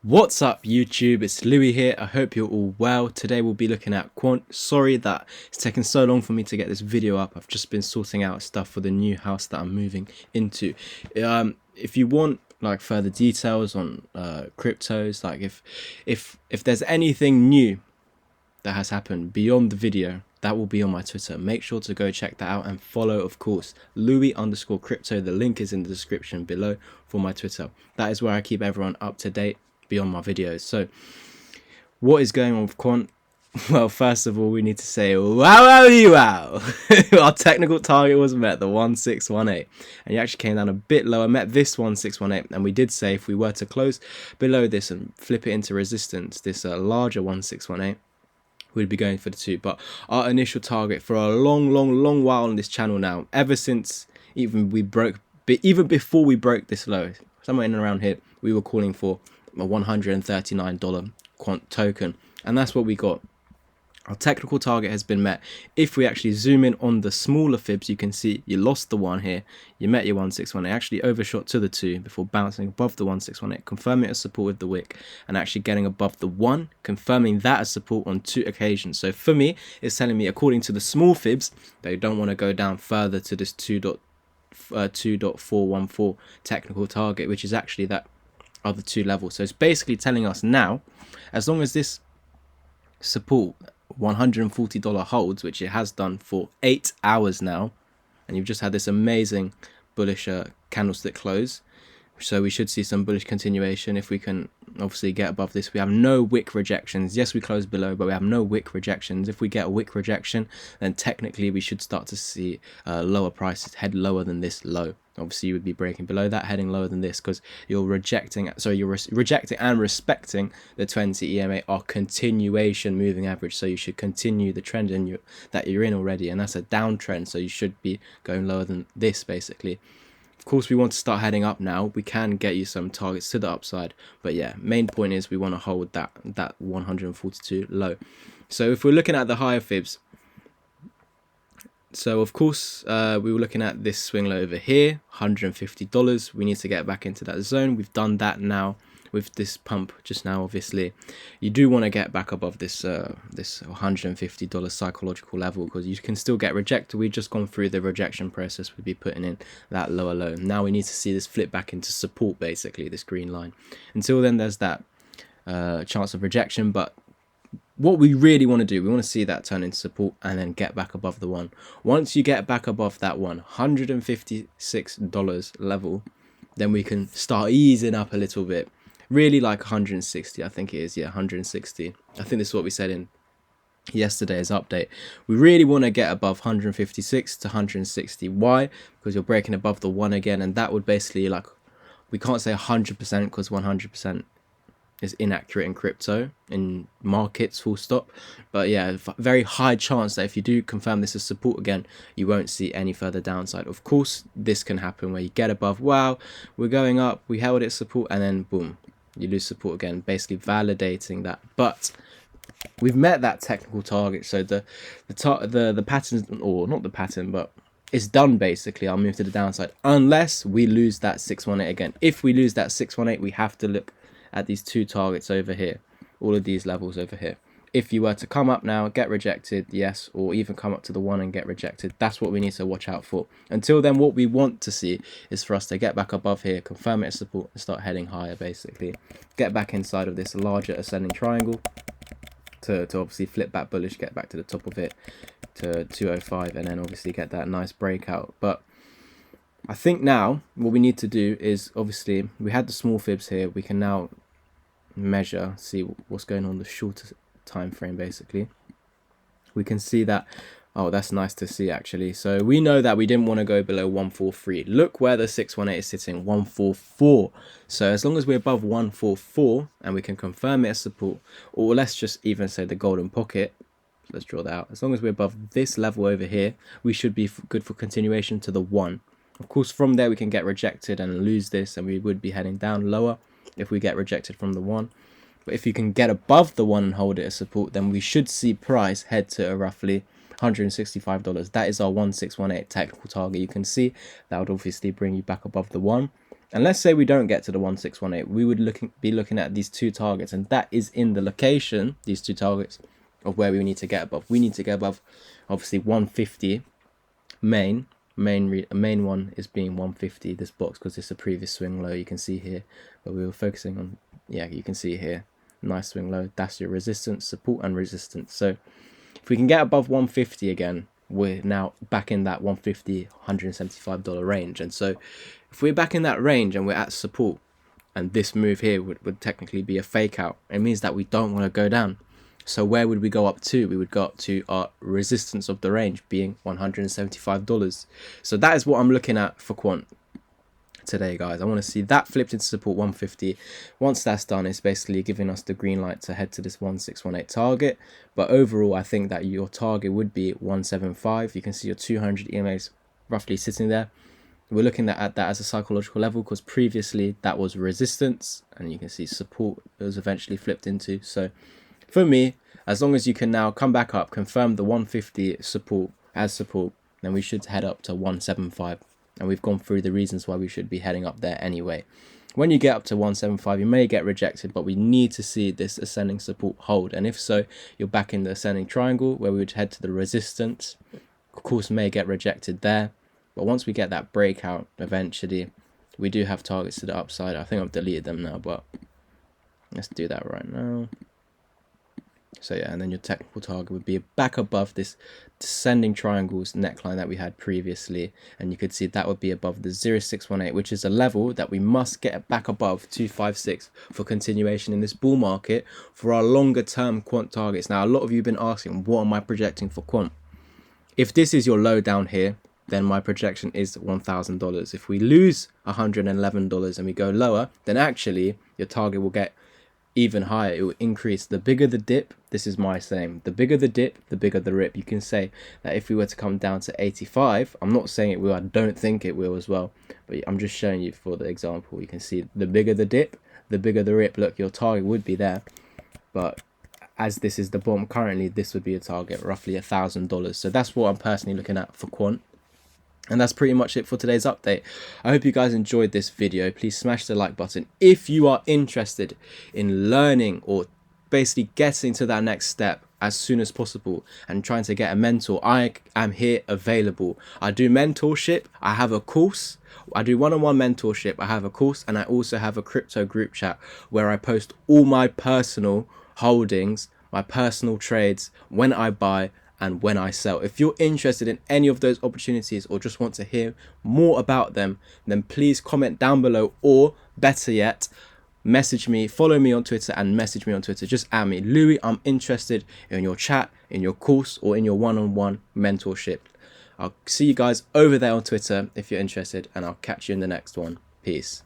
What's up YouTube, it's Louis here. I hope you're all well. Today we'll be looking at Quant. Sorry that it's taken so long for me to get this video up. I've just been sorting out stuff for the new house that I'm moving into. If you want like further details on cryptos, like if there's anything new that has happened beyond the video, that will be on my Twitter. Make sure to go check that out and follow, of course, Louis_crypto. The link is in the description below for my Twitter. That is where I keep everyone up to date beyond my videos. So what is going on with Quant? Well, first of all, we need to say wow. Our technical target was met, the 1618, and it actually came down a bit lower, met this 1618, and we did say if we were to close below this and flip it into resistance, this larger 1618, we'd be going for the 2. But our initial target for a long while on this channel now, ever since even before we broke this low, somewhere in and around here, we were calling for a $139 quant token, and that's what we got. Our technical target has been met. If we actually zoom in on the smaller fibs, you can see you lost the 1 here, you met your 1618, actually overshot to the 2 before bouncing above the 1618, confirming it as support with the wick, and actually getting above the 1, confirming that as support on 2 occasions. So for me, it's telling me, according to the small fibs, they don't want to go down further to this 2.414 technical target, which is actually that other 2 levels. So it's basically telling us now, as long as this support $140 holds, which it has done for 8 hours now, and you've just had this amazing bullish candlestick close, so we should see some bullish continuation if we can obviously get above this. We have no wick rejections. Yes, we closed below, but we have no wick rejections. If we get a wick rejection, then technically we should start to see lower prices head lower than this low. Obviously you would be breaking below that, heading lower than this, because you're rejecting and respecting the 20 EMA, or continuation moving average. So you should continue the trend that you're in already, and that's a downtrend, so you should be going lower than this basically. Of course, we want to start heading up now. We can get you some targets to the upside, but yeah, main point is we want to hold that 142 low. So if we're looking at the higher fibs, so of course we were looking at this swing low over here, $150. We need to get back into that zone. We've done that now with this pump just now. Obviously you do want to get back above this this $150 psychological level, because you can still get rejected. We've just gone through the rejection process. We'd be putting in that lower low. Now we need to see this flip back into support, basically this green line. Until then, there's that chance of rejection, but what we really want to do, we want to see that turn into support and then get back above the 1. Once you get back above that $156 level, then we can start easing up a little bit. Really like 160, I think it is. Yeah, 160. I think this is what we said in yesterday's update. We really want to get above 156 to 160. Why? Because you're breaking above the 1 again, and that would basically, like, we can't say 100% because 100% is inaccurate in crypto, in markets, full stop. But yeah, very high chance that if you do confirm this as support again, you won't see any further downside. Of course, this can happen where you get above, wow, we're going up, we held it support, and then boom, you lose support again, basically validating that. But we've met that technical target, so the pattern, or not the pattern, but it's done basically. I'll move to the downside unless we lose that 618 again. If we lose that 618, we have to look at these 2 targets over here, all of these levels over here. If you were to come up now, get rejected, yes, or even come up to the 1 and get rejected, that's what we need to watch out for. Until then, what we want to see is for us to get back above here, confirm it as support, and start heading higher basically. Get back inside of this larger ascending triangle to obviously flip back bullish, get back to the top of it to 205, and then obviously get that nice breakout. But I think now what we need to do is, obviously we had the small fibs here, we can now measure, see what's going on the shorter time frame. Basically we can see that, oh, that's nice to see actually. So we know that we didn't want to go below 143. Look where the 618 is sitting, 144. So as long as we're above 144 and we can confirm it as support, or let's just even say the golden pocket, let's draw that out, as long as we're above this level over here, we should be good for continuation to the 1. Of course, from there we can get rejected and lose this, and we would be heading down lower if we get rejected from the 1. But if you can get above the 1 and hold it as support, then we should see price head to a roughly $165. That is our 1618 technical target. You can see that would obviously bring you back above the 1. And let's say we don't get to the 1618, we would be looking at these two targets, and that is in the location, these two targets, of where we need to get above. We need to get above, obviously, 150 main one is being 150, this box, because it's a previous swing low, you can see here, but we were focusing on, yeah, you can see here, nice swing low, that's your resistance, support and resistance. So if we can get above 150 again, we're now back in that 150 $175 range. And so if we're back in that range and we're at support, and this move here would technically be a fake out, it means that we don't want to go down. So where would we go up to? We would go up to our resistance of the range being $175. So that is what I'm looking at for quant today, guys. I want to see that flipped into support 150. Once that's done, it's basically giving us the green light to head to this 1618 target. But overall, I think that your target would be 175. You can see your 200 EMAs roughly sitting there. We're looking at that as a psychological level, because previously that was resistance, and you can see support it was eventually flipped into. So for me, as long as you can now come back up, confirm the 150 support as support, then we should head up to 175. And we've gone through the reasons why we should be heading up there anyway. When you get up to 175, you may get rejected, but we need to see this ascending support hold. And if so, you're back in the ascending triangle where we would head to the resistance. Of course, may get rejected there. But once we get that breakout, eventually, we do have targets to the upside. I think I've deleted them now, but let's do that right now. So yeah, and then your technical target would be back above this descending triangles neckline that we had previously, and you could see that would be above the 0618, which is a level that we must get back above 256 for continuation in this bull market for our longer term quant targets. Now, a lot of you have been asking, what am I projecting for quant? If this is your low down here, then my projection is $1,000. If we lose $111 and we go lower, then actually your target will get even higher. It will increase. The bigger the dip, this is my saying, the bigger the dip, the bigger the rip. You can say that if we were to come down to 85, I'm not saying it will, I don't think it will as well, but I'm just showing you for the example. You can see the bigger the dip, the bigger the rip. Look, your target would be there, but as this is the bottom currently, this would be a target roughly $1,000. So that's what I'm personally looking at for quant. And that's pretty much it for today's update. I hope you guys enjoyed this video. Please smash the like button. If you are interested in learning or basically getting to that next step as soon as possible and trying to get a mentor, I am here available. I do mentorship. I have a course. I do one-on-one mentorship. I have a course, and I also have a crypto group chat where I post all my personal holdings, my personal trades, when I buy and when I sell. If you're interested in any of those opportunities or just want to hear more about them, then please comment down below, or better yet, message me, follow me on Twitter and message me on Twitter. Just add me, Louis, I'm interested in your chat, in your course, or in your one-on-one mentorship. I'll see you guys over there on Twitter if you're interested, and I'll catch you in the next one. Peace.